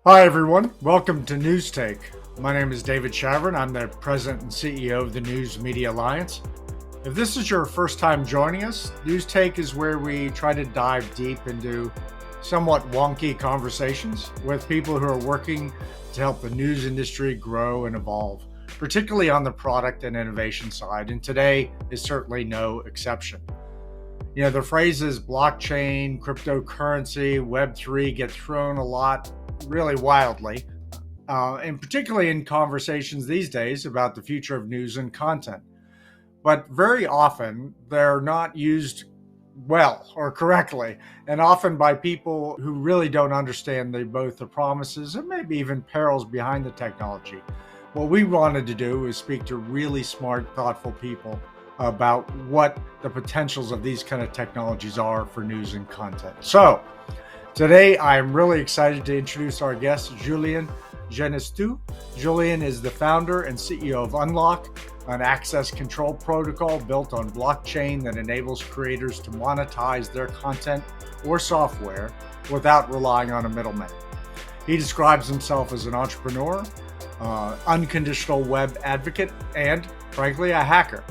Hi, everyone. Welcome to News Take. My name is David Chavern. I'm the president and CEO of the News Media Alliance. If this is your first time joining us, News Take is where we try to dive deep into somewhat wonky conversations with people who are working to help the news industry grow and evolve, particularly on the product and innovation side. And today is certainly no exception. The phrases blockchain, cryptocurrency, Web3 get thrown a lot, really wildly, and particularly in conversations these days about the future of news and content. But very often they're not used well or correctly, and often by people who really don't understand both the promises and maybe even perils behind the technology. What we wanted to do is speak to really smart, thoughtful people about what the potentials of these kind of technologies are for news and content. So today I'm really excited to introduce our guest, Julien Genestoux. Julien is the founder and CEO of Unlock, an access control protocol built on blockchain that enables creators to monetize their content or software without relying on a middleman. He describes himself as an entrepreneur, unconditional web advocate, and frankly, a hacker.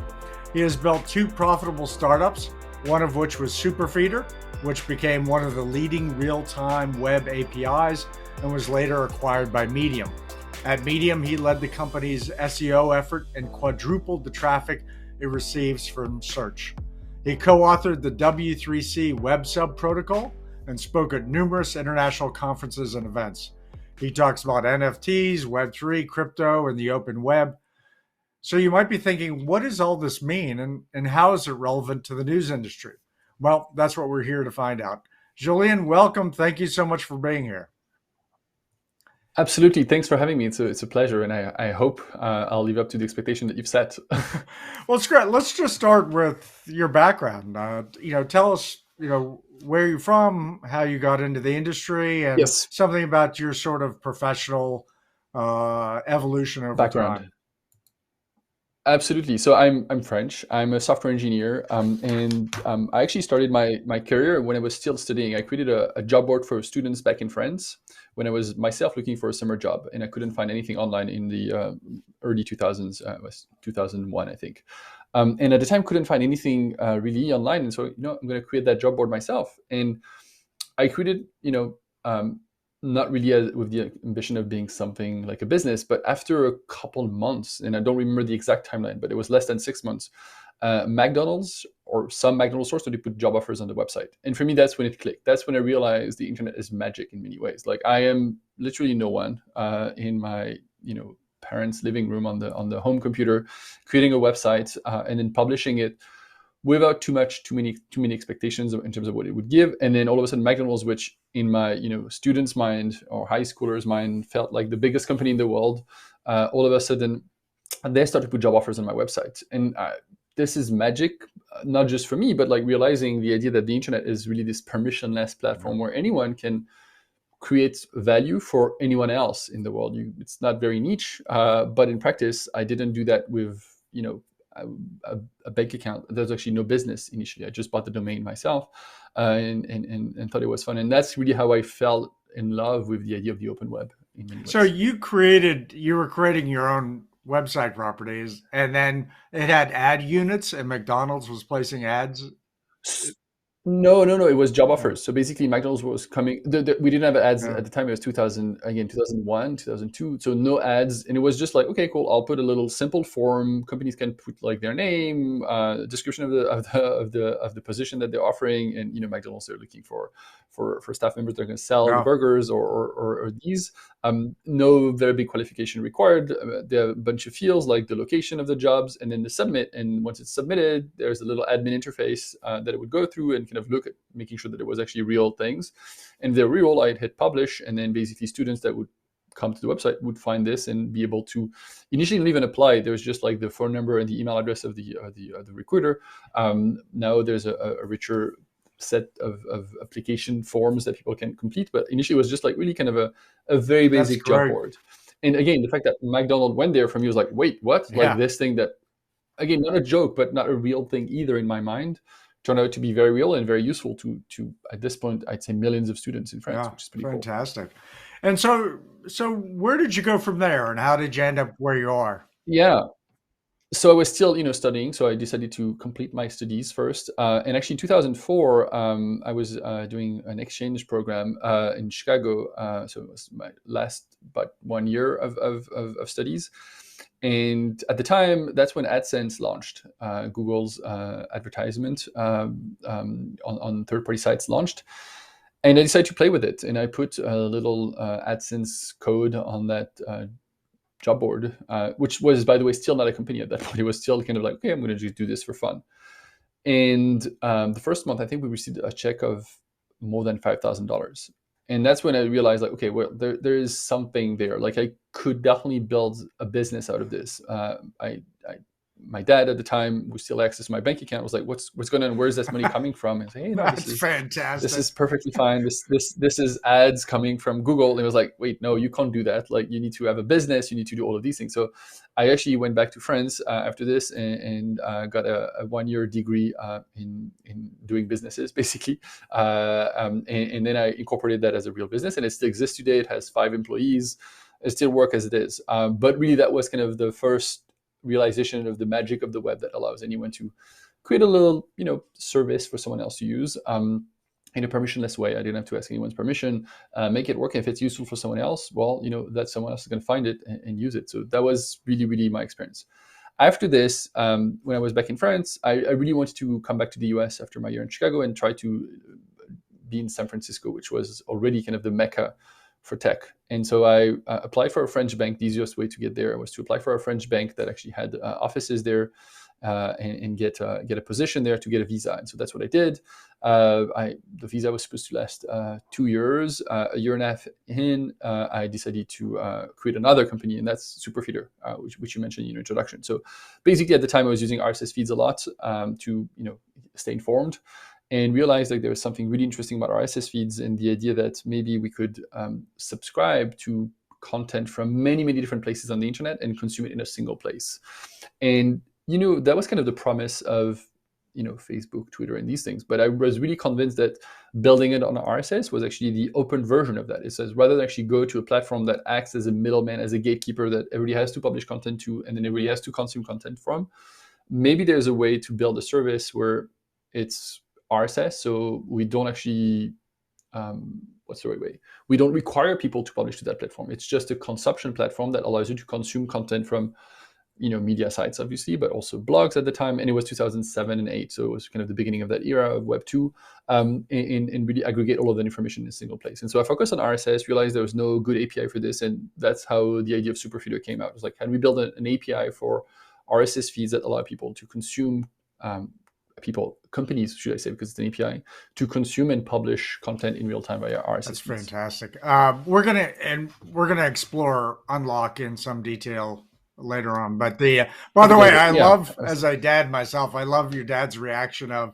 He has built two profitable startups, one of which was Superfeeder, which became one of the leading real-time web APIs and was later acquired by Medium. At Medium, he led the company's SEO effort and quadrupled the traffic it receives from search. He co-authored the W3C web sub protocol and spoke at numerous international conferences and events. He talks about NFTs, Web3, crypto, and the open web. So you might be thinking, what does all this mean and how is it relevant to the news industry? Well, that's what we're here to find out. Julien, welcome. Thank you so much for being here. Absolutely. Thanks for having me. It's a pleasure. And I hope I'll live up to the expectation that you've set. Well, it's great. Let's just start with your background. Tell us, where you're from, how you got into the industry, and Yes, something about your sort of professional evolution over background. time. Absolutely. So I'm French. I'm a software engineer, and I actually started my career when I was still studying. I created a job board for students back in France when I was myself looking for a summer job, and I couldn't find anything online in the early 2000s. It was 2001, I think. And at the time, couldn't find anything really online, and so I'm going to create that job board myself. And I created, not really with the ambition of being something like a business, but after a couple months, and I don't remember the exact timeline, but it was less than 6 months, McDonald's or some McDonald's stores started to put job offers on the website. And for me, that's when it clicked. That's when I realized the internet is magic in many ways. Like I am literally no one in my, parents' living room on the home computer, creating a website and then publishing it without too many expectations in terms of what it would give. And then all of a sudden McDonald's, which in my students' mind or high schoolers' mind felt like the biggest company in the world, all of a sudden they started to put job offers on my website. And this is magic, not just for me, but like realizing the idea that the internet is really this permissionless platform where anyone can create value for anyone else in the world. It's not very niche, but in practice, I didn't do that with a bank account. There's actually no business initially. I just bought the domain myself and thought it was fun. And that's really how I fell in love with the idea of the open web in many So ways. you were creating your own website properties, and then it had ad units, and McDonald's was placing ads. No. It was job Yeah. offers. So basically, McDonald's was coming. We didn't have ads Yeah. at the time. It was 2000 again, 2001, 2002. So no ads, and it was just like, okay, cool. I'll put a little simple form. Companies can put like their name, description of the position that they're offering, and McDonald's they're looking for staff members that are going to sell the No. burgers or these. No very big qualification required. There are a bunch of fields like the location of the jobs and then the submit. And once it's submitted, there's a little admin interface that it would go through and kind of look at making sure that it was actually real things. And if they're real, I'd hit publish. And then basically students that would come to the website would find this and be able to initially even apply. There was just like the phone number and the email address of the recruiter. Now there's a richer set of application forms that people can complete. But initially it was just like really kind of a very That's basic job great. board. And again, the fact that McDonald went there for me was like, wait, what? Like Yeah. this thing that, again, not a joke, but not a real thing either in my mind, turned out to be very real and very useful to at this point, I'd say millions of students in France, Yeah. which is pretty cool. Fantastic. And so where did you go from there, and how did you end up where you are? Yeah. So I was still, studying. So I decided to complete my studies first. And actually, in 2004, I was doing an exchange program in Chicago. So it was my last but 1 year of studies. And at the time, that's when AdSense launched. Google's advertisement on third-party sites launched. And I decided to play with it. And I put a little AdSense code on that job board, which was, by the way, still not a company at that point. It was still kind of like, okay, I'm going to just do this for fun. And the first month, I think we received a check of more than $5,000. And that's when I realized, like, okay, well, there is something there. Like, I could definitely build a business out of this. My dad at the time, who still accessed my bank account, was like, what's going on? Where's this money coming from? And I say, hey, no, this That's is fantastic. perfectly fine. This is ads coming from Google. And it was like, wait, no, you can't do that. Like, you need to have a business. You need to do all of these things. So I actually went back to France after this and got a 1 year degree in doing businesses, basically. And then I incorporated that as a real business, and it still exists today. It has 5 employees. It still works as it is. But really, that was kind of the first realization of the magic of the web that allows anyone to create a little, service for someone else to use in a permissionless way. I didn't have to ask anyone's permission. Make it work. If it's useful for someone else, well, that someone else is going to find it and use it. So that was really, really my experience. After this, when I was back in France, I really wanted to come back to the US after my year in Chicago and try to be in San Francisco, which was already kind of the mecca for tech. And so I applied for a French bank. The easiest way to get there was to apply for a French bank that actually had offices there, and get a position there to get a visa. And so that's what I did. The visa was supposed to last 2 years. A year and a half in, I decided to create another company, and that's Superfeeder, which you mentioned in your introduction. So basically, at the time, I was using RSS feeds a lot to stay informed, and realized like there was something really interesting about RSS feeds and the idea that maybe we could subscribe to content from many, many different places on the internet and consume it in a single place. And that was kind of the promise of Facebook, Twitter, and these things. But I was really convinced that building it on RSS was actually the open version of that. It says rather than actually go to a platform that acts as a middleman, as a gatekeeper that everybody has to publish content to, and then everybody has to consume content from, maybe there's a way to build a service where it's RSS, so we don't actually what's the right way? We don't require people to publish to that platform. It's just a consumption platform that allows you to consume content from media sites, obviously, but also blogs at the time. And it was 2007 and 8, so it was kind of the beginning of that era of Web 2, and really aggregate all of that information in a single place. And so I focused on RSS, realized there was no good API for this, and that's how the idea of Superfeeder came out. It was like, can we build an API for RSS feeds that allow people to consume companies, should I say, because it's an API, to consume and publish content in real time via RSS That's feeds. fantastic. We're gonna explore Unlock in some detail later on. But by That'd the be way, great. I Yeah. love, as a dad myself, I love your dad's reaction of,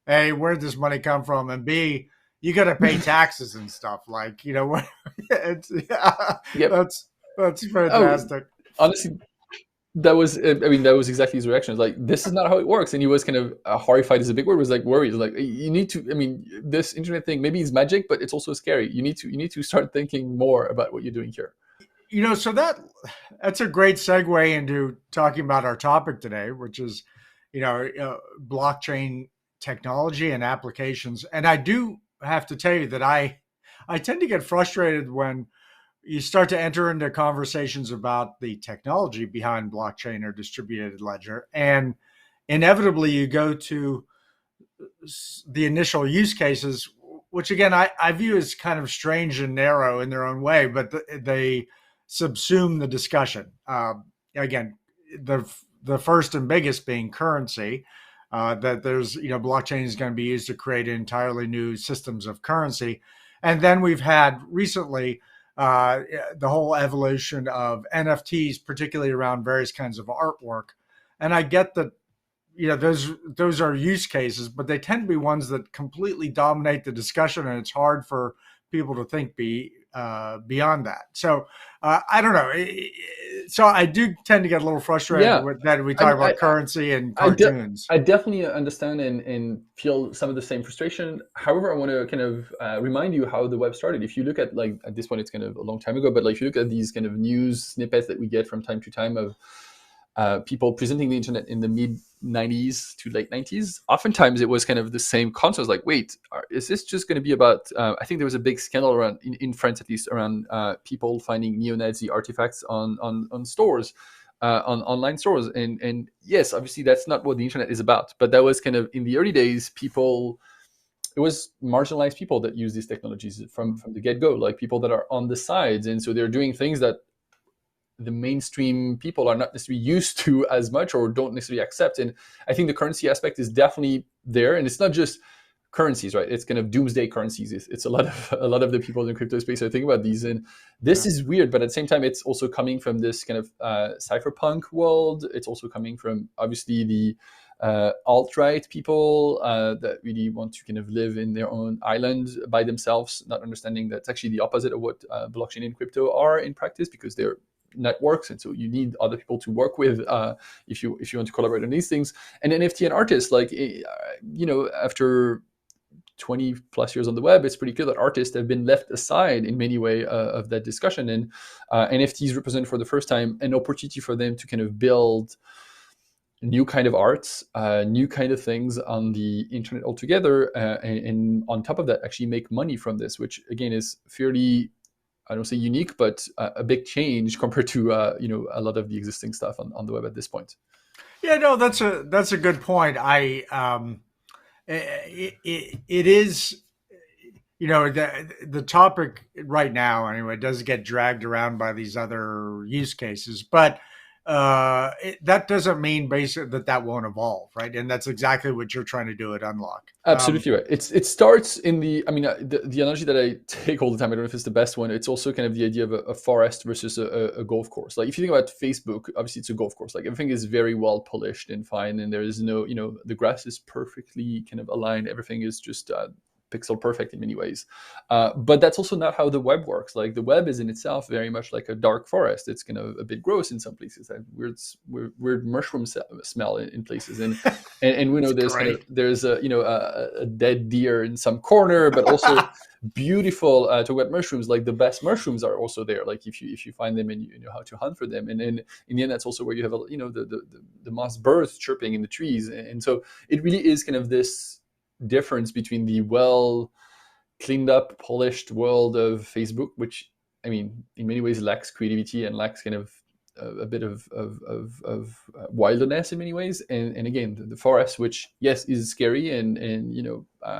"Hey, where'd this money come from?" And B, you got to pay taxes and stuff. Like it's yeah, Yep. that's Oh, fantastic. honestly, that was exactly his reaction. It's like, this is not how it works. And he was kind of horrified is a big word, was like worried. Like, you need to, this internet thing, maybe it's magic, but it's also scary. You need to start thinking more about what you're doing here. So that's a great segue into talking about our topic today, which is, blockchain technology and applications. And I do have to tell you that I tend to get frustrated when you start to enter into conversations about the technology behind blockchain or distributed ledger, and inevitably you go to the initial use cases, which again I view as kind of strange and narrow in their own way, but they subsume the discussion. Again, the first and biggest being currency. That there's blockchain is going to be used to create entirely new systems of currency, and then we've had recently the whole evolution of NFTs, particularly around various kinds of artwork. And I get that those are use cases, but they tend to be ones that completely dominate the discussion, and it's hard for people to think beyond that. So I don't know. So I do tend to get a little frustrated Yeah, with that we I, talk I, about currency and I, de- cartoons. I definitely understand and feel some of the same frustration. However, I want to kind of remind you how the web started. If you look at, like, at this point, it's kind of a long time ago, but like if you look at these kind of news snippets that we get from time to time of people presenting the internet in the mid 90s to late 90s, oftentimes it was kind of the same concept. Like, wait, is this just going to be about, I think there was a big scandal around, in France at least, around people finding neo-Nazi artifacts on stores, on online stores. And yes, obviously that's not what the internet is about, but that was kind of, in the early days, people, it was marginalized people that use these technologies from the get-go, like people that are on the sides. And so they're doing things that the mainstream people are not necessarily used to as much or don't necessarily accept. And I think the currency aspect is definitely there. And it's not just currencies, right? It's kind of doomsday currencies. It's a lot of the people in the crypto space are thinking about these. And this Yeah. is weird, but at the same time, it's also coming from this kind of cypherpunk world. It's also coming from, obviously, the alt-right people that really want to kind of live in their own island by themselves, not understanding that's actually the opposite of what blockchain and crypto are in practice, because they're networks, and so you need other people to work with if you want to collaborate on these things. And NFT and artists, like, after 20 plus years on the web, it's pretty clear that artists have been left aside in many ways of that discussion. And NFTs represent for the first time an opportunity for them to kind of build new kind of arts, new kind of things on the internet altogether, and on top of that, actually make money from this, which again is fairly, I don't say unique, but a big change compared to a lot of the existing stuff on the web at this point. Yeah, no, that's a good point. It is, the topic right now anyway does get dragged around by these other use cases, but that doesn't mean basically that won't evolve, right? And that's exactly what you're trying to do at Unlock. Absolutely right. It starts in the, I mean, the analogy that I take all the time, I don't know if it's the best one. It's also kind of the idea of a forest versus a golf course. Like, if you think about Facebook, obviously it's a golf course. Like, everything is very well polished and fine, and there is no, the grass is perfectly kind of aligned. Everything is just pixel perfect in many ways. But that's also not how the web works. Like, the web is in itself very much like a dark forest. It's kind of a bit gross in some places. Weird mushroom smell in places, and we know there's a dead deer in some corner, but also beautiful. Talk about mushrooms, like the best mushrooms are also there. Like, if you find them and you know how to hunt for them, and then in the end, that's also where you have the moss birds chirping in the trees, and so it really is kind of this difference between the well cleaned up, polished world of Facebook, which, I mean, in many ways lacks creativity and lacks kind of a bit of wilderness in many ways, and again, the forest, which, yes, is scary and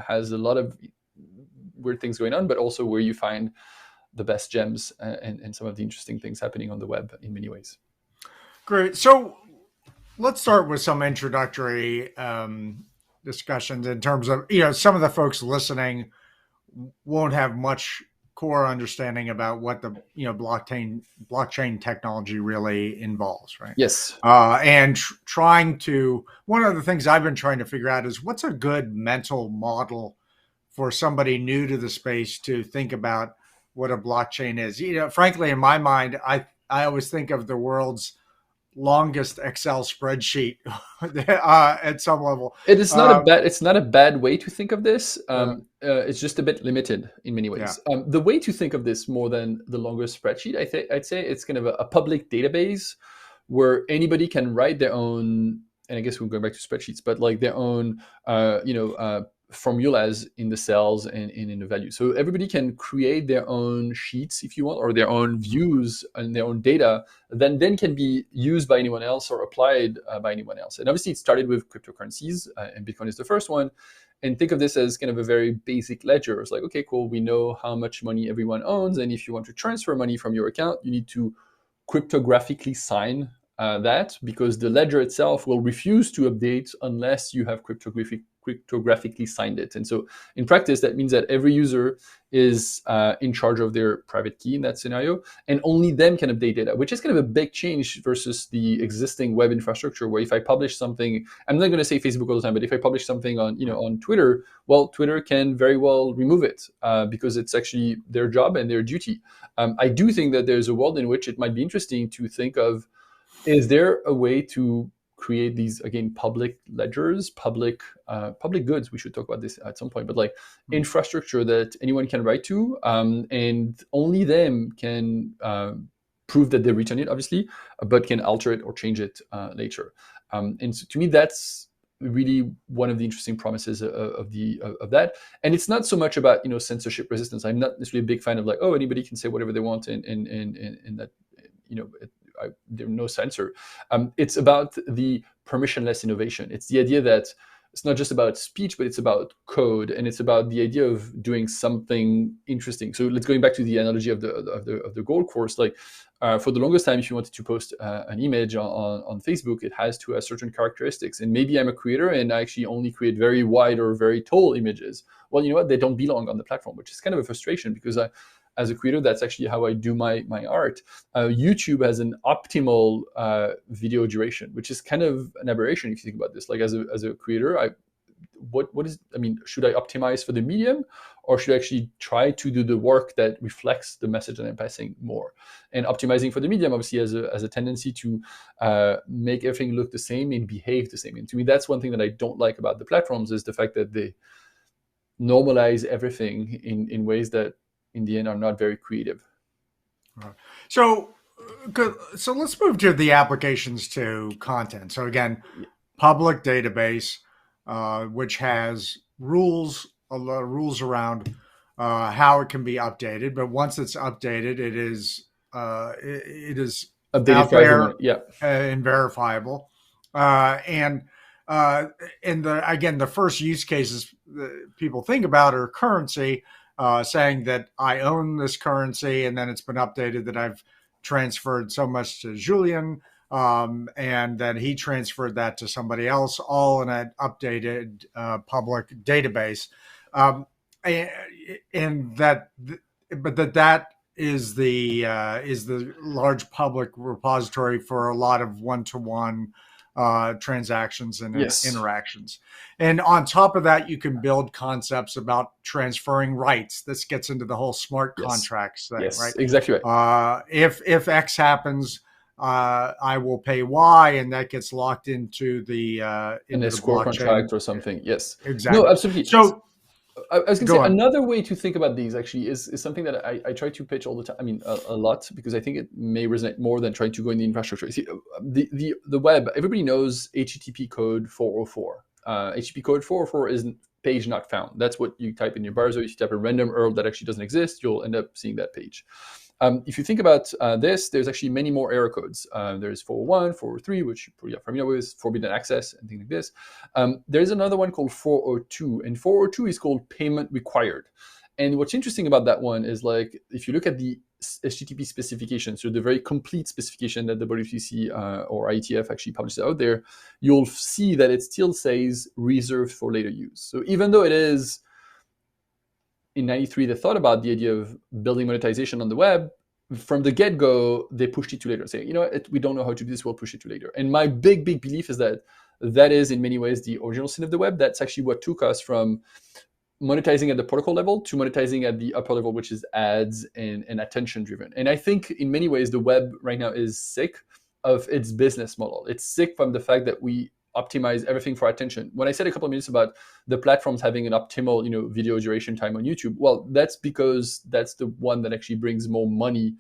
has a lot of weird things going on, but also where you find the best gems and some of the interesting things happening on the web in many ways. Great. So let's start with some introductory discussions in terms of, some of the folks listening won't have much core understanding about what the blockchain technology really involves, right? Yes. And trying to, one of the things I've been trying to figure out is what's a good mental model for somebody new to the space to think about what a blockchain is. Frankly, in my mind, I always think of the world's longest Excel spreadsheet at some level. It's not a bad way to think of this. It's just a bit limited in many ways. Yeah. The way to think of this, more than the longest spreadsheet, I'd say it's kind of a public database where anybody can write their own, and I guess we're going back to spreadsheets, but like their own, formulas in the cells and in the value. So everybody can create their own sheets, if you want, or their own views and their own data, then can be used by anyone else or applied by anyone else. And obviously it started with cryptocurrencies, and Bitcoin is the first one. And think of this as kind of a very basic ledger. It's like, okay, cool, we know how much money everyone owns, and if you want to transfer money from your account, you need to cryptographically sign that, because the ledger itself will refuse to update unless you have cryptographically signed it. And so in practice, that means that every user is in charge of their private key in that scenario, and only them can update data, which is kind of a big change versus the existing web infrastructure, where if I publish something, I'm not going to say Facebook all the time, but if I publish something on, on Twitter, well, Twitter can very well remove it because it's actually their job and their duty. I do think that there's a world in which it might be interesting to think of, is there a way to create these, again, public ledgers, public goods? We should talk about this at some point, but like infrastructure that anyone can write to, and only them can prove that they return it, obviously, but can alter it or change it later. And so to me, that's really one of the interesting promises of that. And it's not so much about censorship resistance. I'm not necessarily a big fan of like, oh, anybody can say whatever they want in that there's no censor. It's about the permissionless innovation. It's the idea that it's not just about speech, but it's about code, and it's about the idea of doing something interesting. So let's going back to the analogy of the golf course. Like for the longest time, if you wanted to post an image on Facebook, it has to have certain characteristics. And maybe I'm a creator and I actually only create very wide or very tall images. Well, you know what? They don't belong on the platform, which is kind of a frustration, because as a creator, that's actually how I do my art. YouTube has an optimal video duration, which is kind of an aberration if you think about this. Like as a creator, should I optimize for the medium, or should I actually try to do the work that reflects the message that I'm passing more? And optimizing for the medium obviously has a tendency to make everything look the same and behave the same. And to me, that's one thing that I don't like about the platforms, is the fact that they normalize everything in ways that in the end are not very creative. So let's move to the applications to content. So again, public database, which has rules, a lot of rules around how it can be updated. But once it's updated, it is updated out for there, everyone. And verifiable. And the first use cases that people think about are currency. Saying that I own this currency, and then it's been updated that I've transferred so much to Julien, and that he transferred that to somebody else, all in an updated public database. And that is the large public repository for a lot of one-to-one transactions and interactions. And on top of that, you can build concepts about transferring rights. This gets into the whole smart contracts thing, right? Exactly right. If X happens, I will pay Y, and that gets locked into the an escrow contract or something. Yes, exactly. No, absolutely. So I was going to say, another way to think about these actually is something that I try to pitch all the time. I mean, a lot, because I think it may resonate more than trying to go in the infrastructure. See, the web, everybody knows HTTP code 404. HTTP code 404 is page not found. That's what you type in your browser. If you type a random URL that actually doesn't exist, you'll end up seeing that page. If you think about this, there's actually many more error codes. There's 401, 403, which you probably are familiar with, forbidden access, and things like this. There's another one called 402, and 402 is called payment required. And what's interesting about that one is, like, if you look at the HTTP specification, so the very complete specification that the WWDC or IETF actually publishes out there, you'll see that it still says reserved for later use. So even though it is, in 93, they thought about the idea of building monetization on the web, from the get-go, they pushed it to later, saying, we don't know how to do this, we'll push it to later. And my big belief is that is in many ways the original sin of the web. That's actually what took us from monetizing at the protocol level to monetizing at the upper level, which is ads and attention driven. And I think in many ways, the web right now is sick of its business model. It's sick from the fact that we optimize everything for attention. When I said a couple of minutes about the platforms having an optimal, video duration time on YouTube, well, that's because that's the one that actually brings more money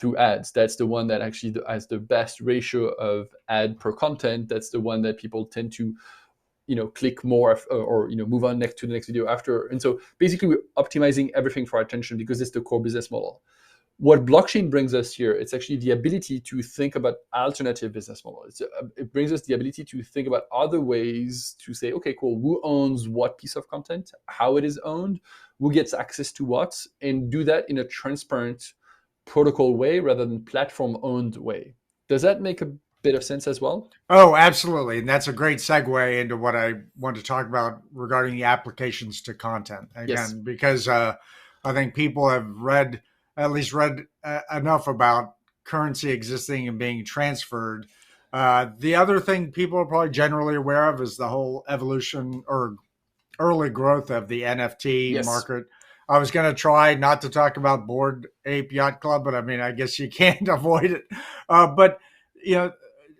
through ads. That's the one that actually has the best ratio of ad per content. That's the one that people tend to, click more or move on to the next video after. And so basically we're optimizing everything for attention because it's the core business model. What blockchain brings us here, it's actually the ability to think about alternative business models. It brings us the ability to think about other ways to say, okay, cool, who owns what piece of content, how it is owned, who gets access to what, and do that in a transparent protocol way rather than platform-owned way. Does that make bit of sense as well? Oh, absolutely. And that's a great segue into what I want to talk about regarding the applications to content. Yes. Again, because I think people have at least read enough about currency existing and being transferred. The other thing people are probably generally aware of is the whole evolution or early growth of the NFT Yes. market. I was going to try not to talk about Bored Ape Yacht Club, but I mean, I guess you can't avoid it. But you know,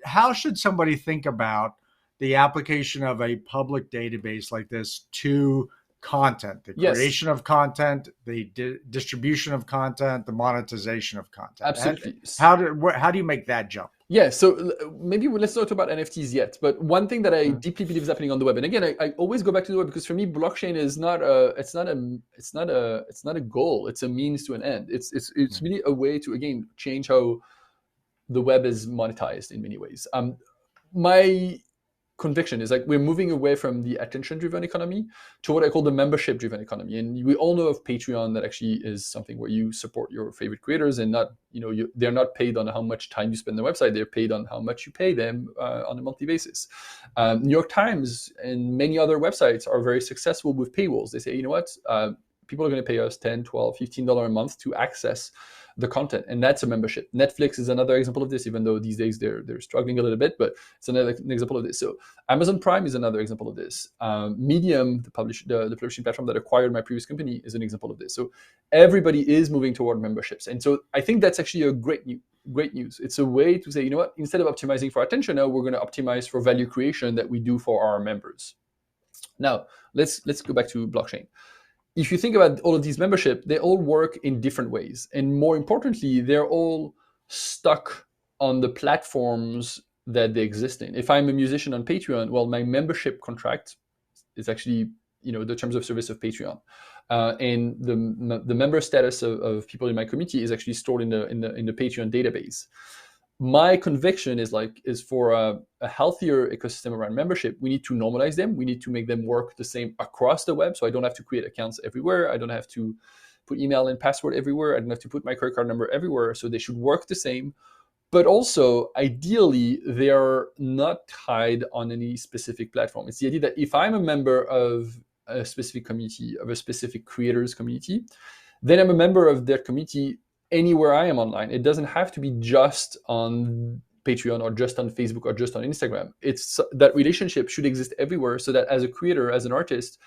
how should somebody think about the application of a public database like this to content, the Yes. creation of content, the distribution of content, the monetization of content? Absolutely. How do you make that jump? Yeah, so maybe let's not talk about NFTs yet. But one thing that I Mm. deeply believe is happening on the web, and again, I always go back to the web because for me, blockchain is not a, it's not a goal. It's a means to an end. It's really a way to again change how the web is monetized in many ways. My conviction is like we're moving away from the attention-driven economy to what I call the membership-driven economy. And we all know of Patreon that actually is something where you support your favorite creators and not, they're not paid on how much time you spend on the website. They're paid on how much you pay them on a monthly basis. New York Times and many other websites are very successful with paywalls. They say, you know what, people are going to pay us $10, $12, $15 a month to access the content, and that's a membership. Netflix is another example of this, even though these days they're struggling a little bit, but it's another example of this. So Amazon Prime is another example of this. Medium, the publishing platform that acquired my previous company, is an example of this. So everybody is moving toward memberships, and so I think that's actually a great news. It's a way to say, you know what, instead of optimizing for attention, now we're going to optimize for value creation that we do for our members. Now let's go back to blockchain. If you think about all of these membership, they all work in different ways. And more importantly, they're all stuck on the platforms that they exist in. If I'm a musician on Patreon, well, my membership contract is actually, the terms of service of Patreon. And the member status of people in my community is actually stored in the Patreon database. My conviction is for a healthier ecosystem around membership, we need to normalize them. We need to make them work the same across the web. So I don't have to create accounts everywhere. I don't have to put email and password everywhere. I don't have to put my credit card number everywhere. So they should work the same. But also, ideally, they are not tied on any specific platform. It's the idea that if I'm a member of a specific community, of a specific creators community, then I'm a member of their community anywhere I am online. It doesn't have to be just on Patreon or just on Facebook or just on Instagram. It's that relationship should exist everywhere, so that as a creator, as an artist,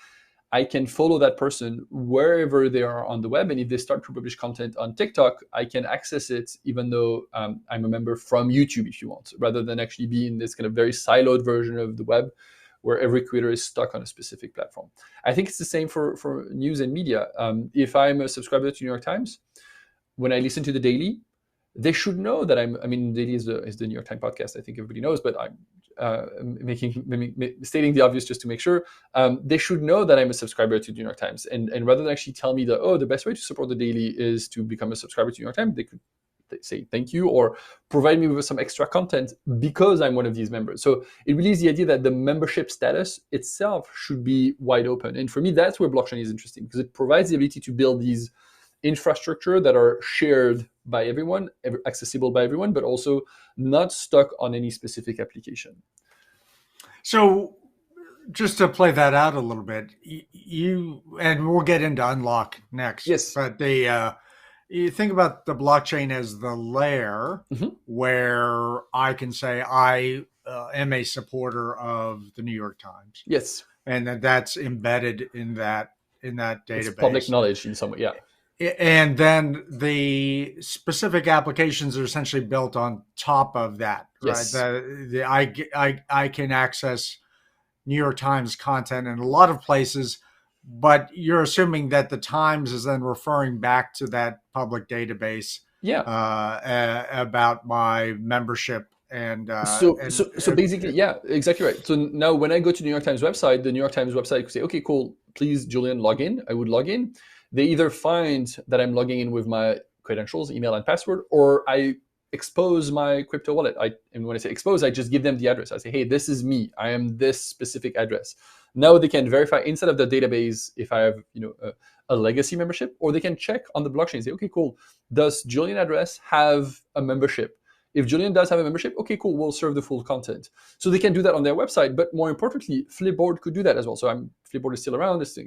I can follow that person wherever they are on the web. And if they start to publish content on TikTok, I can access it even though I'm a member from YouTube, if you want, rather than actually be in this kind of very siloed version of the web where every creator is stuck on a specific platform. I think it's the same for news and media. If I'm a subscriber to New York Times, when I listen to the Daily, they should know that Daily is the New York Times podcast. I think everybody knows, but I'm stating the obvious just to make sure. They should know that I'm a subscriber to the New York Times. And rather than actually tell me that, the best way to support the Daily is to become a subscriber to New York Times, they could say thank you or provide me with some extra content because I'm one of these members. So it really is the idea that the membership status itself should be wide open. And for me, that's where blockchain is interesting, because it provides the ability to build these infrastructure that are shared by everyone, accessible by everyone, but also not stuck on any specific application. So just to play that out a little bit, and we'll get into unlock next. Yes. But you think about the blockchain as the layer where I can say I am a supporter of the New York Times. Yes. And that's embedded in that database. It's public knowledge in some way, yeah. And then the specific applications are essentially built on top of that, yes. right? I can access New York Times content in a lot of places, but you're assuming that the Times is then referring back to that public database, about my membership. And so basically, yeah, exactly right. So now when I go to the New York Times website, the New York Times website could say, okay, cool, please, Julien, log in. I would log in. They either find that I'm logging in with my credentials, email and password, or I expose my crypto wallet. And when I say expose, I just give them the address. I say, hey, this is me. I am this specific address. Now they can verify inside of the database if I have a legacy membership, or they can check on the blockchain and say, okay, cool. Does Julien address have a membership If Julien does have a membership, okay, cool, we'll serve the full content. So they can do that on their website, but more importantly, Flipboard could do that as well. So Flipboard is still around, this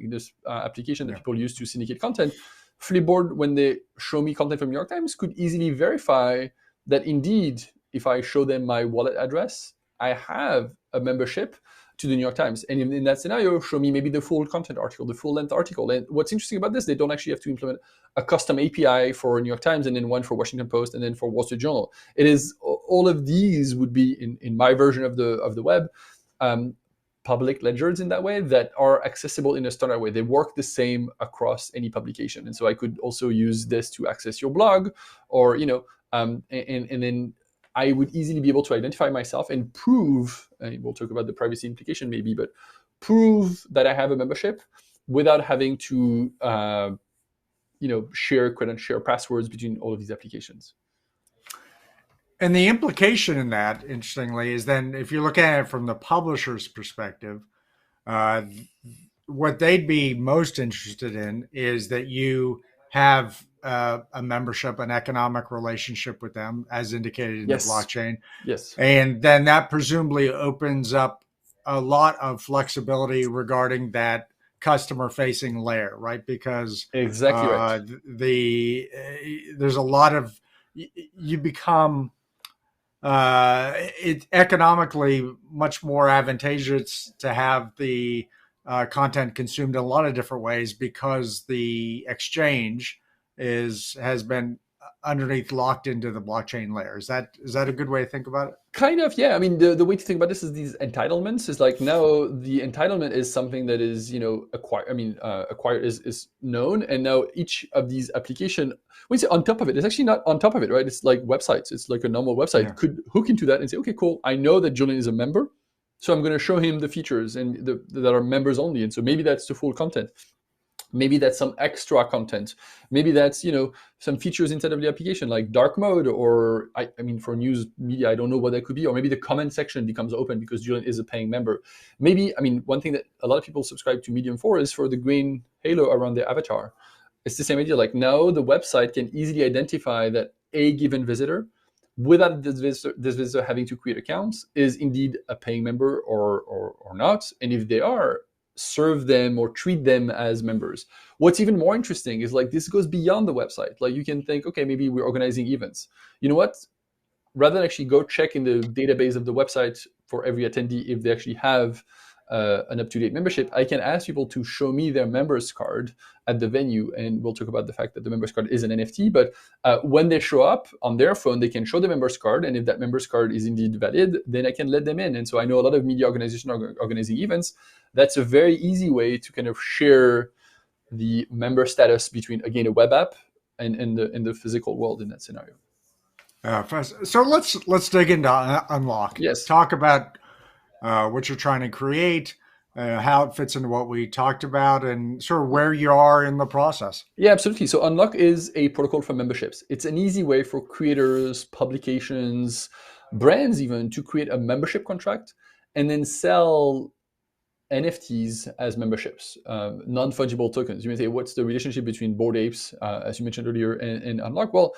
application that people use to syndicate content. Flipboard, when they show me content from New York Times, could easily verify that indeed, if I show them my wallet address, I have a membership to the New York Times. And in that scenario, show me maybe the full content article, the full length article. And what's interesting about this, they don't actually have to implement a custom API for New York Times and then one for Washington Post and then for Wall Street Journal. It is, all of these would be in my version of the web, public ledgers in that way that are accessible in a standard way. They work the same across any publication. And so I could also use this to access your blog, or, and then I would easily be able to identify myself and prove, and we'll talk about the privacy implication maybe, but prove that I have a membership without having to, share passwords between all of these applications. And the implication in that, interestingly, is then if you look at it from the publisher's perspective, what they'd be most interested in is that you have a membership, an economic relationship with them, as indicated in the blockchain. Yes. And then that presumably opens up a lot of flexibility regarding that customer-facing layer, right? Because exactly right. There's a lot of, you become it's economically much more advantageous to have the content consumed in a lot of different ways because the exchange has been underneath, locked into the blockchain layer. Is that a good way to think about it? Kind of, yeah. I mean, the way to think about this is these entitlements is like, now the entitlement is something that is, acquired is known. And now each of these application, when you say on top of it, it's actually not on top of it, right? It's like websites. It's like a normal website could hook into that and say, okay, cool. I know that Julien is a member, so I'm going to show him the features and that are members only. And so maybe that's the full content. Maybe that's some extra content. Maybe that's, some features inside of the application like dark mode, or I mean, for news media, I don't know what that could be. Or maybe the comment section becomes open because Julien is a paying member. Maybe, one thing that a lot of people subscribe to Medium for is for the green halo around their avatar. It's the same idea. Like, now the website can easily identify that a given visitor, without this visitor having to create accounts, is indeed a paying member or not. And if they are, serve them or treat them as members. What's even more interesting is, like, this goes beyond the website. Like, you can think, okay, maybe we're organizing events. You know what? Rather than actually go check in the database of the website for every attendee if they actually have an up-to-date membership, I can ask people to show me their members card at the venue. And we'll talk about the fact that the members card is an NFT, but when they show up on their phone, they can show the members card. And if that members card is indeed valid, then I can let them in. And so I know a lot of media organizations are organizing events. That's a very easy way to kind of share the member status between, again, a web app and the physical world in that scenario. So let's dig into Unlock. Yes. Talk about what you're trying to create, how it fits into what we talked about, and sort of where you are in the process. Yeah, absolutely. So Unlock is a protocol for memberships. It's an easy way for creators, publications, brands even, to create a membership contract and then sell NFTs as memberships, non-fungible tokens. You may say, what's the relationship between Bored Apes, as you mentioned earlier, and Unlock? Well,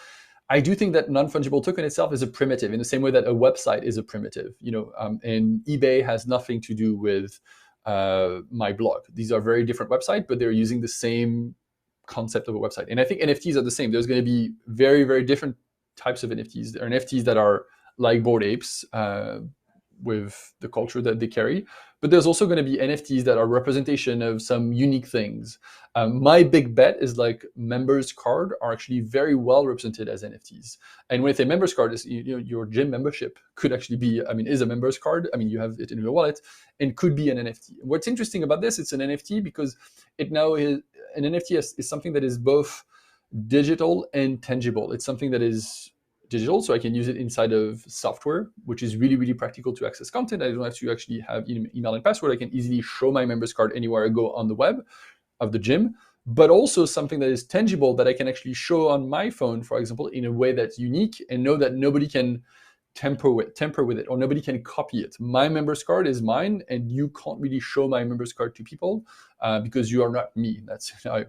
I do think that non-fungible token itself is a primitive, in the same way that a website is a primitive. And eBay has nothing to do with my blog. These are very different websites, but they're using the same concept of a website. And I think NFTs are the same. There's going to be very, very different types of NFTs. There are NFTs that are like Bored Apes, with the culture that they carry. But there's also going to be NFTs that are representation of some unique things. My big bet is, like, members card are actually very well represented as NFTs. And when I say members card, is your gym membership could actually be, is a members card. You have it in your wallet and could be an NFT. What's interesting about this, it's an NFT because it now is an NFT is something that is both digital and tangible. It's something that is digital, so I can use it inside of software, which is really, really practical to access content. I don't have to actually have email and password. I can easily show my members card anywhere I go on the web of the gym, but also something that is tangible that I can actually show on my phone, for example, in a way that's unique and know that nobody can tamper with it, or nobody can copy it. My members card is mine, and you can't really show my members card to people because you are not me in that scenario.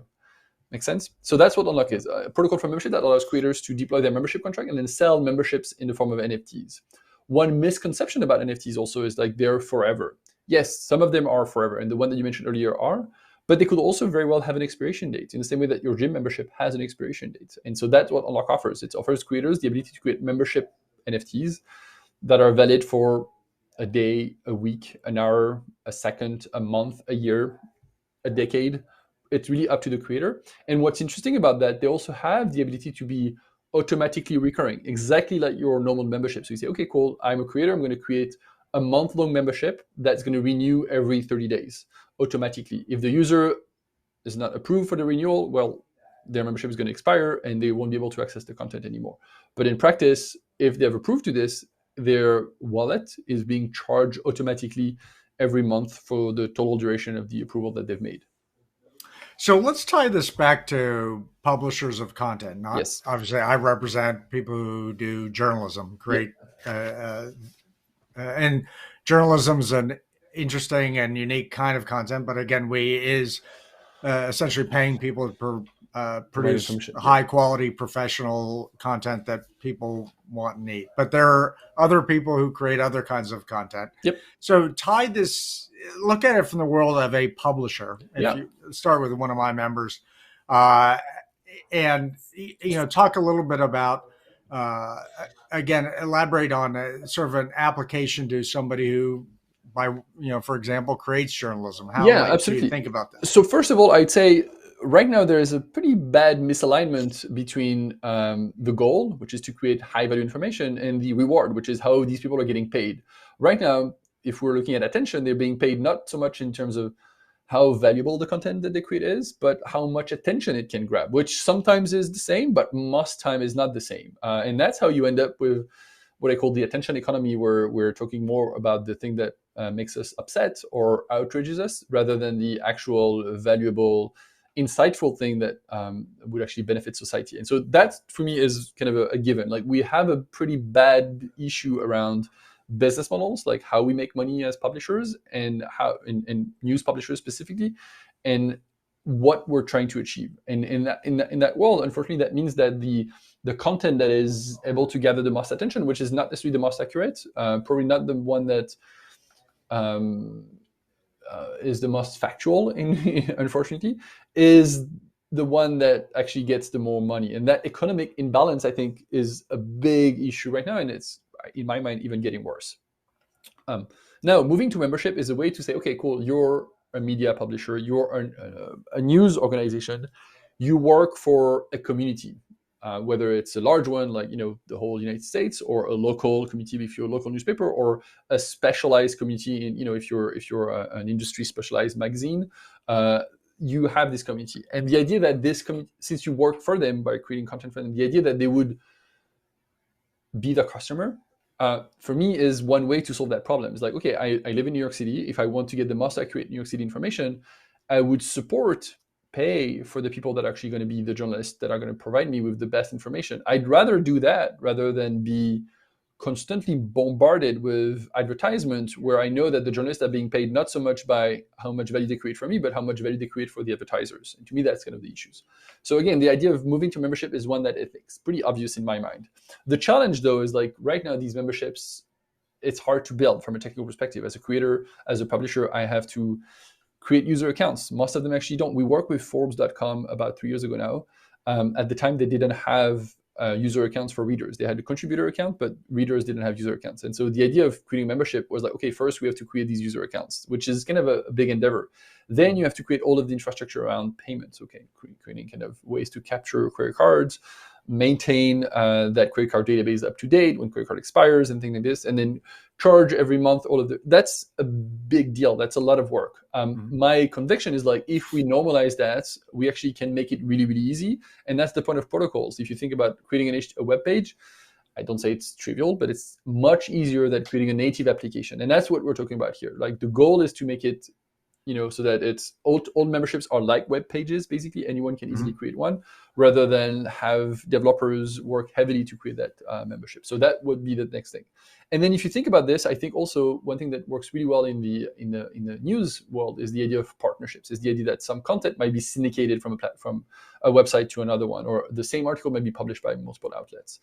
Makes sense? So that's what Unlock is, a protocol for membership that allows creators to deploy their membership contract and then sell memberships in the form of NFTs. One misconception about NFTs also is like they're forever. Yes, some of them are forever, and the one that you mentioned earlier are, but they could also very well have an expiration date in the same way that your gym membership has an expiration date. And so that's what Unlock offers. It offers creators the ability to create membership NFTs that are valid for a day, a week, an hour, a second, a month, a year, a decade. It's really up to the creator. And what's interesting about that, they also have the ability to be automatically recurring, exactly like your normal membership. So you say, okay, cool, I'm a creator, I'm going to create a month-long membership that's going to renew every 30 days automatically. If the user is not approved for the renewal, well, their membership is going to expire and they won't be able to access the content anymore. But in practice, if they have approved to this, their wallet is being charged automatically every month for the total duration of the approval that they've made. So let's tie this back to publishers of content. Not Yes. obviously, I represent people who do journalism. Great, and journalism is an interesting and unique kind of content. But again, we is essentially paying people to produce high quality professional content that people want and need. But there are other people who create other kinds of content. Yep. So tie this, look at it from the world of a publisher. If you start with one of my members, and talk a little bit about again, elaborate on sort of an application to somebody who, for example, creates journalism. How absolutely. do you think about this? So first of all, I'd say right now there is a pretty bad misalignment between the goal, which is to create high value information, and the reward, which is how these people are getting paid. Right now, if we're looking at attention, they're being paid not so much in terms of how valuable the content that they create is, but how much attention it can grab, which sometimes is the same, but most time is not the same. And that's how you end up with what I call the attention economy, where we're talking more about the thing that makes us upset or outrages us, rather than the actual valuable, insightful thing that would actually benefit society. And so that, for me, is kind of a given. Like, we have a pretty bad issue around business models, like how we make money as publishers, and how in news publishers specifically, and what we're trying to achieve. And in that world, unfortunately, that means that the content that is able to gather the most attention, which is not necessarily the most accurate, probably not the one that is the most factual, unfortunately, is the one that actually gets the more money. And that economic imbalance, I think, is a big issue right now, and it's, in my mind, even getting worse. Now, moving to membership is a way to say, okay, cool, you're a media publisher, you're a news organization, you work for a community, whether it's a large one like the whole United States, or a local community if you're a local newspaper, or a specialized community in if you're an industry specialized magazine. You have this community, and the idea that this community, since you work for them by creating content for them, the idea that they would be the customer, for me, is one way to solve that problem. It's like, okay, I live in New York City. If I want to get the most accurate New York City information, I would pay for the people that are actually going to be the journalists that are going to provide me with the best information. I'd rather do that rather than be constantly bombarded with advertisements where I know that the journalists are being paid not so much by how much value they create for me, but how much value they create for the advertisers. And to me, that's kind of the issues. So again, the idea of moving to membership is one that it's pretty obvious in my mind. The challenge, though, is like right now, these memberships, it's hard to build from a technical perspective. As a creator, as a publisher, I have to create user accounts. Most of them actually don't. We worked with Forbes.com about 3 years ago now. At the time, they didn't have user accounts for readers. They had a contributor account, but readers didn't have user accounts. And so the idea of creating membership was like, okay, first we have to create these user accounts, which is kind of a big endeavor. Then you have to create all of the infrastructure around payments. Okay, creating kind of ways to capture credit cards, maintain that credit card database up to date when credit card expires and things like this, and then charge every month all of the. That's a big deal. That's a lot of work. My conviction is like, if we normalize that, we actually can make it really, really easy. And that's the point of protocols. If you think about creating a web page, I don't say it's trivial, but it's much easier than creating a native application. And that's what we're talking about here. Like, the goal is to make it so that it's all memberships are like web pages. Basically, anyone can easily Mhm. create one, rather than have developers work heavily to create that membership. So that would be the next thing. And then if you think about this, I think also one thing that works really well in the news world is the idea of partnerships. Is the idea that some content might be syndicated from a website to another one, or the same article might be published by multiple outlets.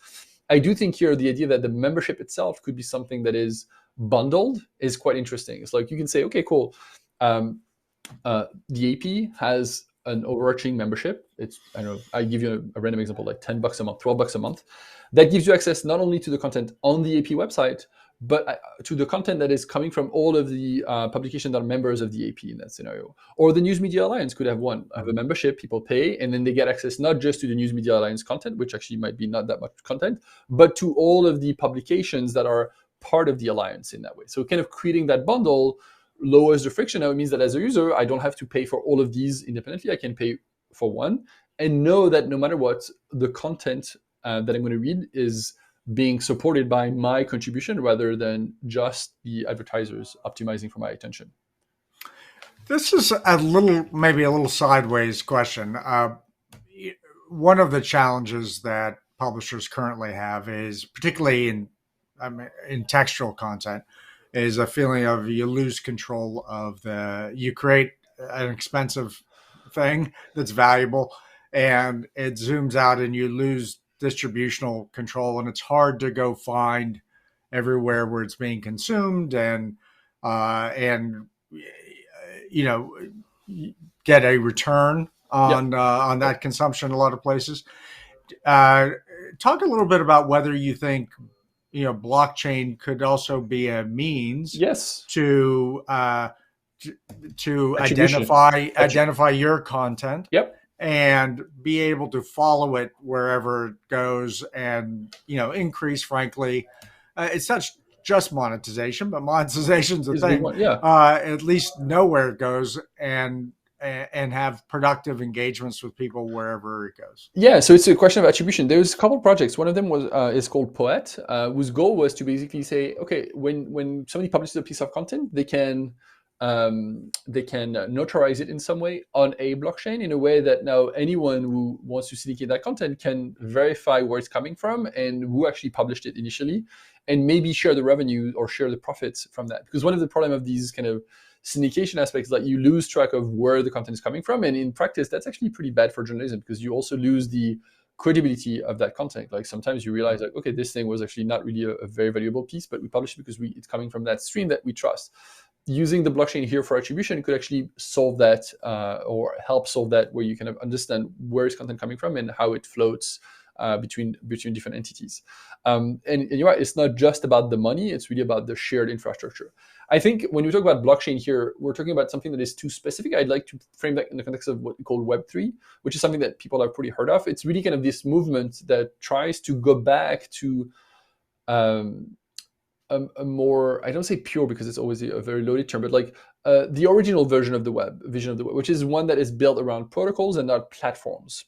I do think here the idea that the membership itself could be something that is bundled is quite interesting. It's like you can say, okay, cool. Um, the AP has an overarching membership. It's, I don't know, I give you a random example, like $10 a month, $12 a month. That gives you access not only to the content on the AP website, but to the content that is coming from all of the publications that are members of the AP in that scenario. Or the News Media Alliance could have one. Have a membership, people pay, and then they get access not just to the News Media Alliance content, which actually might be not that much content, but to all of the publications that are part of the alliance in that way. So kind of creating that bundle lowers the friction. Now it means that as a user, I don't have to pay for all of these independently. I can pay for one and know that no matter what, the content that I'm going to read is being supported by my contribution rather than just the advertisers optimizing for my attention. This is maybe a little sideways question. One of the challenges that publishers currently have is, particularly in textual content, is a feeling of you lose control of you create an expensive thing that's valuable, and it zooms out and you lose distributional control, and it's hard to go find everywhere where it's being consumed, and you know get a return Yep. on that consumption in a lot of places. Uh, Talk a little bit about whether you think blockchain could also be a means Yes. to Attribution. identify your content Yep. and be able to follow it wherever it goes, and increase, frankly, it's not just monetization, but monetization's a Is a big thing. one. Yeah. At least know where it goes, and have productive engagements with people wherever it goes. Yeah, so it's a question of attribution. There's a couple of projects. One of them was is called Poet, whose goal was to basically say, okay, when somebody publishes a piece of content, they can notarize it in some way on a blockchain in a way that now anyone who wants to syndicate that content can verify where it's coming from and who actually published it initially, and maybe share the revenue or share the profits from that. Because one of the problem of these kind of syndication aspects that you lose track of where the content is coming from, and in practice that's actually pretty bad for journalism, because you also lose the credibility of that content. Like sometimes you realize, like, okay, this thing was actually not really a very valuable piece, but we publish it because it's coming from that stream that we trust. Using the blockchain here for attribution could actually solve that, or help solve that, where you kind of understand where is content coming from and how it floats between different entities. And you're right, it's not just about the money, it's really about the shared infrastructure. I think when we talk about blockchain here, we're talking about something that is too specific. I'd like to frame that in the context of what we call Web3, which is something that people have pretty heard of. It's really kind of this movement that tries to go back to a more, I don't say pure because it's always a very loaded term, but like the original vision of the web, which is one that is built around protocols and not platforms.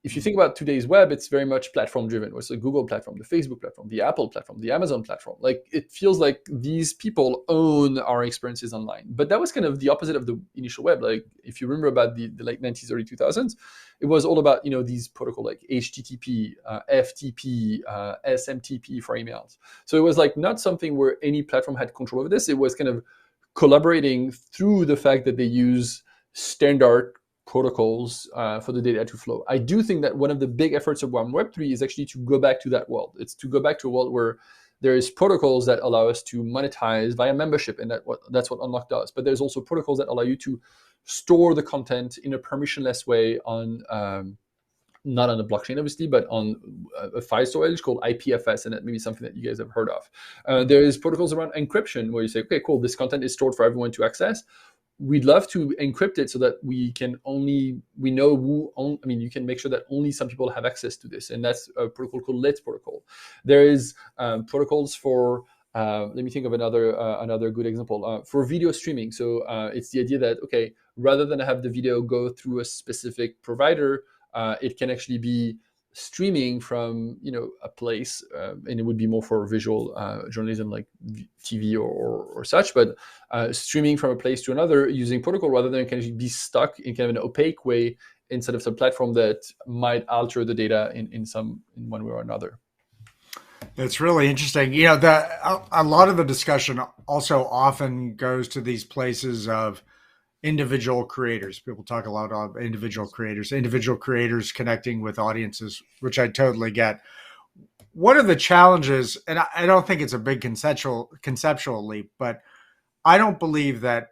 If you think about today's web, it's very much platform driven. It's the Google platform, the Facebook platform, the Apple platform, the Amazon platform. Like it feels like these people own our experiences online. But that was kind of the opposite of the initial web. Like if you remember about the late 90s, early 2000s, it was all about these protocol like HTTP, FTP, SMTP for emails. So it was like not something where any platform had control over this. It was kind of collaborating through the fact that they use standard protocols for the data to flow. I do think that one of the big efforts of Web3 is actually to go back to that world. It's to go back to a world where there is protocols that allow us to monetize via membership, and that's what Unlock does. But there's also protocols that allow you to store the content in a permissionless way on not on the blockchain, obviously, but on a file storage called IPFS, and that may be something that you guys have heard of. There is protocols around encryption where you say, okay, cool, this content is stored for everyone to access. We'd love to encrypt it so that we know you can make sure that only some people have access to this. And that's a protocol called Let's protocol. There is protocols for, let me think of another good example, for video streaming. So it's the idea that, okay, rather than have the video go through a specific provider, it can actually be streaming from a place, and it would be more for visual journalism like TV or such, but streaming from a place to another using protocol rather than kind of be stuck in kind of an opaque way instead of some platform that might alter the data in one way or another. It's really interesting. A lot of the discussion also often goes to these places of individual creators. People talk a lot about individual creators connecting with audiences, which I totally get. One of the challenges, and I don't think it's a big conceptual leap, but I don't believe that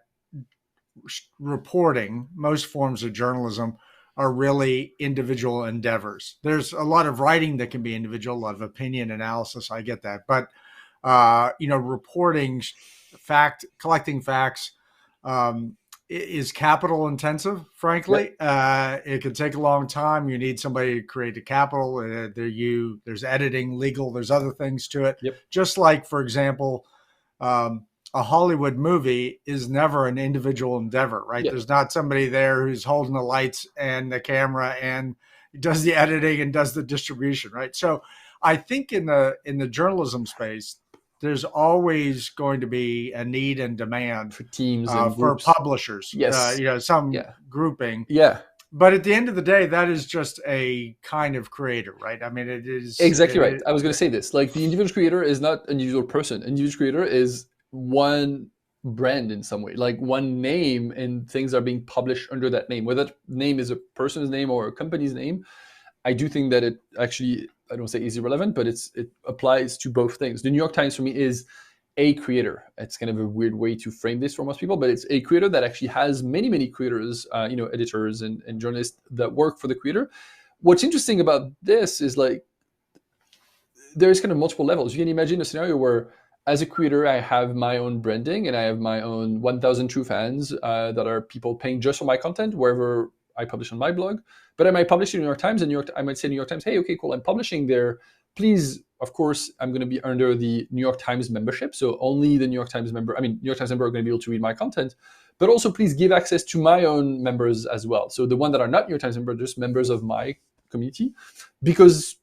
reporting, most forms of journalism, are really individual endeavors. There's a lot of writing that can be individual, a lot of opinion analysis. I get that, but reporting, collecting facts, is capital intensive. Frankly, it could take a long time. You need somebody to create the capital. There's editing, legal. There's other things to it. Yep. Just like, for example, a Hollywood movie is never an individual endeavor, right? Yep. There's not somebody there who's holding the lights and the camera and does the editing and does the distribution, right? So I think in the journalism space, there's always going to be a need and demand for teams and for groups. publishers. Yes. Some grouping. Yeah. But at the end of the day, that is just a kind of creator, right? I mean, it is exactly right. I was going to say this. Like, the individual creator is not an individual person. An individual creator is one brand in some way, like one name, and things are being published under that name. Whether that name is a person's name or a company's name, I do think that it actually, I don't say is irrelevant, but it applies to both things. The New York Times for me is a creator. It's kind of a weird way to frame this for most people, but it's a creator that actually has many, many creators, editors and journalists that work for the creator. What's interesting about this is, like, there's kind of multiple levels. You can imagine a scenario where, as a creator, I have my own branding and I have my own 1,000 true fans that are people paying just for my content wherever I publish on my blog. But I might publish in New York Times, and I might say New York Times, hey, okay, cool, I'm publishing there. Please, of course, I'm going to be under the New York Times membership. So only the New York Times member are going to be able to read my content. But also, please give access to my own members as well. So the one that are not New York Times members, just members of my community, because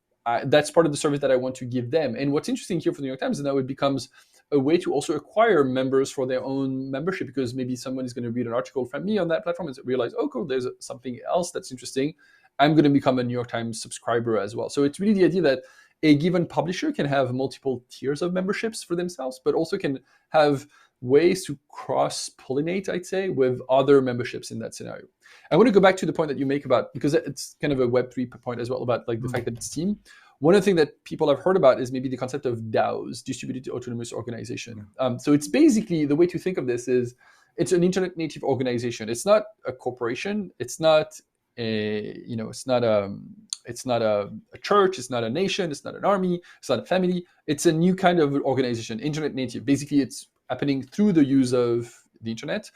that's part of the service that I want to give them. And what's interesting here for the New York Times is now it becomes a way to also acquire members for their own membership, because maybe someone is going to read an article from me on that platform and realize, oh, cool, there's something else that's interesting. I'm going to become a New York Times subscriber as well. So it's really the idea that a given publisher can have multiple tiers of memberships for themselves, but also can have ways to cross-pollinate, I'd say, with other memberships in that scenario. I want to go back to the point that you make about, because it's kind of a Web3 point as well, about like the fact that it's team. One of the things that people have heard about is maybe the concept of DAOs, distributed autonomous organization. So it's basically, the way to think of this is, it's an internet native organization. It's not a corporation. It's not it's not a church. It's not a nation. It's not an army. It's not a family. It's a new kind of organization, internet native. Basically, it's happening through the use of the internet.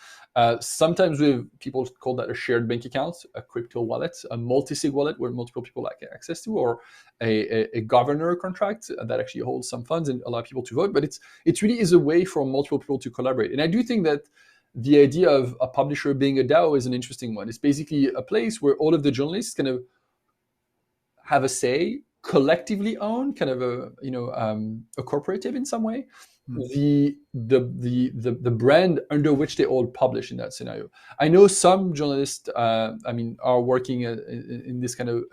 Sometimes people call that a shared bank account, a crypto wallet, a multi-sig wallet where multiple people have access to, or a governor contract that actually holds some funds and allow people to vote. But it really is a way for multiple people to collaborate. And I do think that the idea of a publisher being a DAO is an interesting one. It's basically a place where all of the journalists kind of have a say, collectively own, kind of a corporative in some way. The brand under which they all publish in that scenario. I know some journalists, are working in this kind of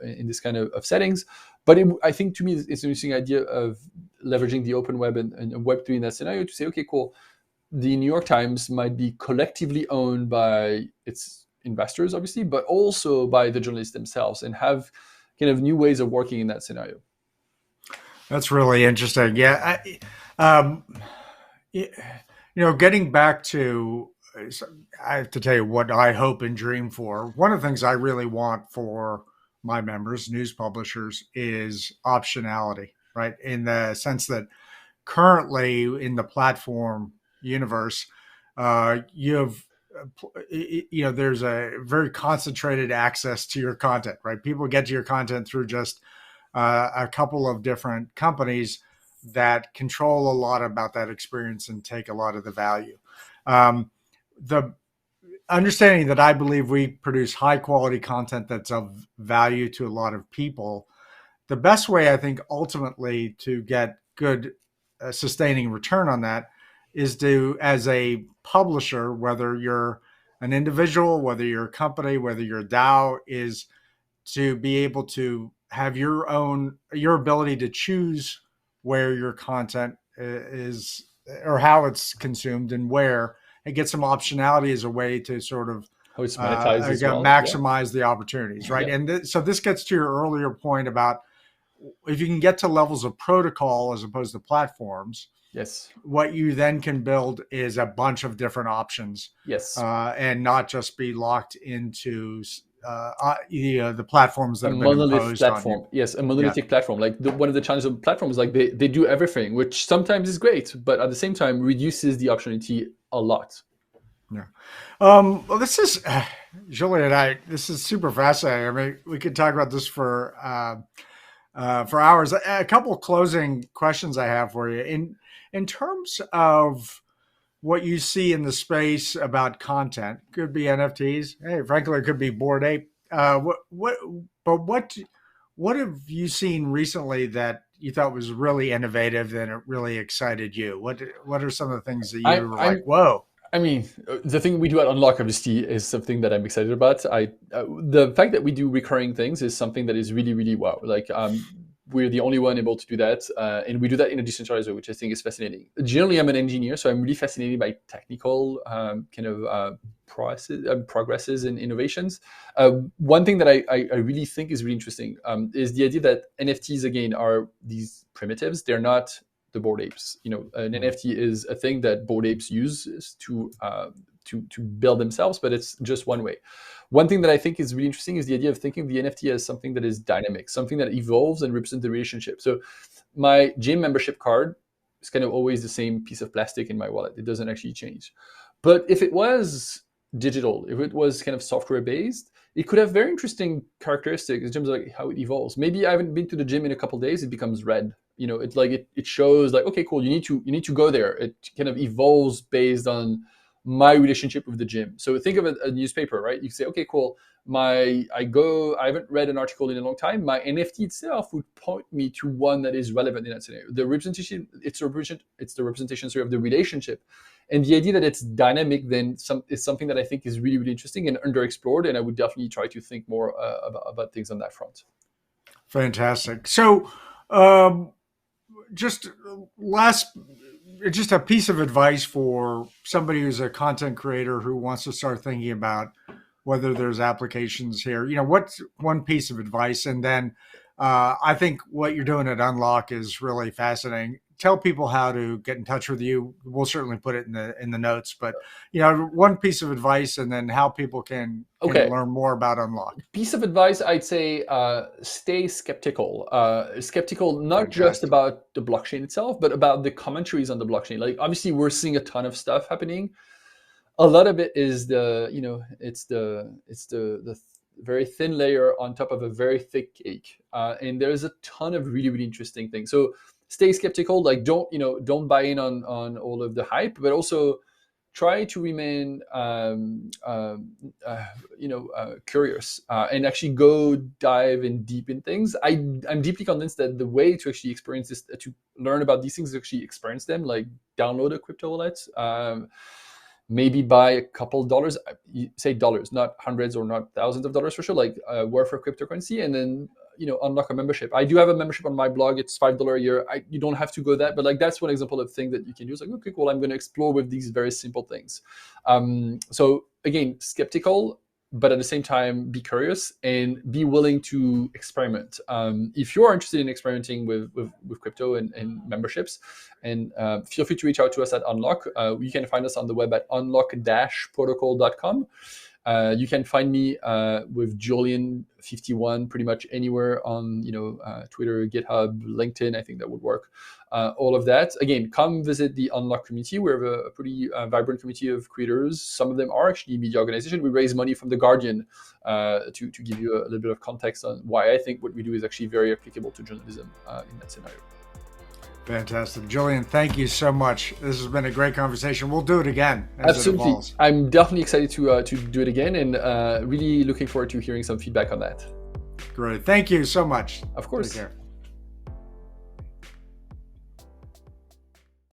settings, but I think to me it's an interesting idea of leveraging the open web and Web3 in that scenario to say, okay, cool, the New York Times might be collectively owned by its investors, obviously, but also by the journalists themselves, and have kind of new ways of working in that scenario. That's really interesting. Yeah. Getting back to, I have to tell you what I hope and dream for. One of the things I really want for my members, news publishers, is optionality, right? In the sense that currently in the platform universe, there's a very concentrated access to your content, right? People get to your content through just a couple of different companies that control a lot about that experience and take a lot of the value. The understanding that I believe we produce high quality content that's of value to a lot of people, the best way, I think, ultimately to get good sustaining return on that is to, as a publisher, whether you're an individual, whether you're a company, whether you're a DAO, is to be able to have your ability to choose where your content is, or how it's consumed and where, and get some optionality as a way to sort of How it's monetized as again, well. Yeah. maximize the opportunities, right? Yeah. And so this gets to your earlier point about if you can get to levels of protocol as opposed to platforms, Yes. what you then can build is a bunch of different options, Yes. and not just be locked into the platforms that A have been monolith imposed on you. platform. Yes, a Yeah. monolithic platform. Like one of the challenges of platforms, like they do everything, which sometimes is great, but at the same time reduces the optionality a lot. Yeah. Well, this is Julien, this is super fascinating. I mean, we could talk about this for hours. A couple of closing questions I have for you. In terms of what you see in the space about content, could be NFTs. Hey, frankly, it could be Bored Ape. What have you seen recently that you thought was really innovative and it really excited you? What are some of the things that you were like, whoa? I mean, the thing we do at Unlock obviously is something that I'm excited about. The fact that we do recurring things is something that is really, really wow. Like we're the only one able to do that, and we do that in a decentralized way, which I think is fascinating. Generally, I'm an engineer, so I'm really fascinated by technical progresses and innovations. One thing that I really think is really interesting is the idea that NFTs again are these primitives. They're not the Bored Apes. An NFT is a thing that Bored Apes use to build themselves, but it's just one way. One thing that I think is really interesting is the idea of thinking of the NFT as something that is dynamic, something that evolves and represents the relationship. So my gym membership card is kind of always the same piece of plastic in my wallet. It doesn't actually change. But if it was digital, if it was kind of software based, it could have very interesting characteristics in terms of like how it evolves. Maybe I haven't been to the gym in a couple of days, it becomes red. It's like it shows like, okay, cool, you need to go there. It kind of evolves based on my relationship with the gym. So think of a newspaper, right? You say, okay, cool. I haven't read an article in a long time. My NFT itself would point me to one that is relevant in that scenario. The representation, it's the representation sorry, of the relationship. And the idea that it's dynamic then is something that I think is really, really interesting and underexplored. And I would definitely try to think more about things on that front. Fantastic. So just a piece of advice for somebody who's a content creator who wants to start thinking about whether there's applications here. What's one piece of advice? And then I think what you're doing at Unlock is really fascinating. Tell people how to get in touch with you. We'll certainly put it in the notes, but one piece of advice, and then how people can learn more about Unlock. Piece of advice, I'd say, stay skeptical. Skeptical not Fantastic. Just about the blockchain itself, but about the commentaries on the blockchain. Like obviously, we're seeing a ton of stuff happening. A lot of it is it's the very thin layer on top of a very thick cake, and there's a ton of really, really interesting things. So stay skeptical. Like don't buy in on all of the hype, but also try to remain curious and actually go dive in deep in things. I'm deeply convinced that the way to actually experience this, to learn about these things, is actually experience them. Like download a crypto wallet. Maybe buy a couple dollars, say dollars, not hundreds or not thousands of dollars for sure, like worth of cryptocurrency, and then unlock a membership. I do have a membership on my blog. It's $5 a year. You don't have to go that, but like that's one example of thing that you can do. It's like, okay, cool, I'm going to explore with these very simple things. So again, skeptical, but at the same time, be curious and be willing to experiment. If you're interested in experimenting with crypto and memberships, and feel free to reach out to us at Unlock. You can find us on the web at unlock-protocol.com. You can find me with Julien51 pretty much anywhere on Twitter, GitHub, LinkedIn. I think that would work. All of that. Again, come visit the Unlock community. We have a pretty vibrant community of creators. Some of them are actually media organizations. We raise money from The Guardian to give you a little bit of context on why I think what we do is actually very applicable to journalism in that scenario. Fantastic. Julien, thank you so much. This has been a great conversation. We'll do it again. Absolutely. I'm definitely excited to do it again, and really looking forward to hearing some feedback on that. Great. Thank you so much. Of course. Take care.